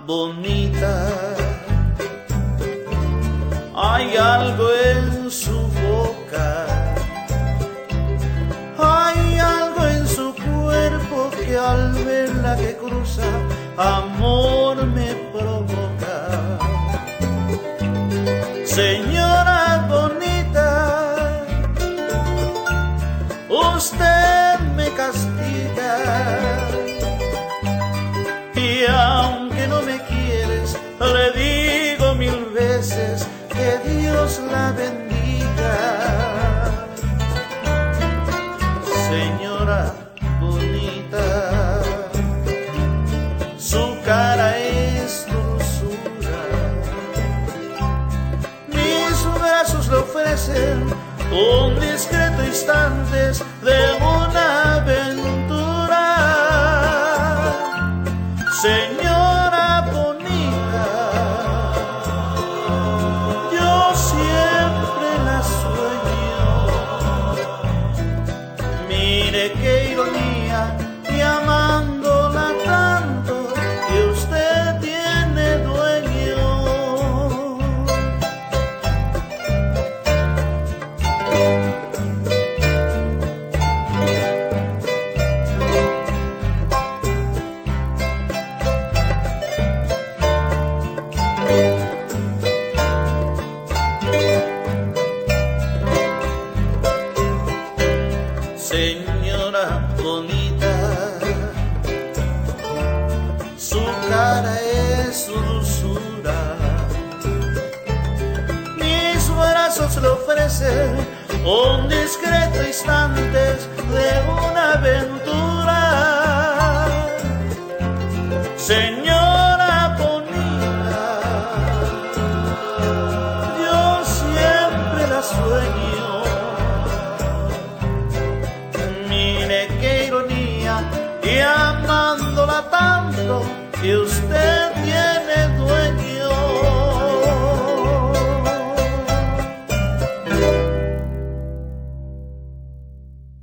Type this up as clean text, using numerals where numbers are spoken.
bonita. Hay algo en su boca, hay algo en su cuerpo que al verla que cruza, amor me provoca. Señora bonita, usted me castiga, y aunque no me quieres, le digo 1000 veces que Dios la bendiga. Señora bonita, su cara es dulzura, mis brazos le ofrecen un discreto instantes de una aventura. Señora bonita, yo siempre la sueño. Mire qué ironía, y amándola tanto que usted tiene dueño. Señora bonita, su cara es su dulzura, mis brazos le ofrecen un discreto instantes de una aventura. Señora bonita, yo siempre la sueño. Qué ironía, y amándola tanto que usted tiene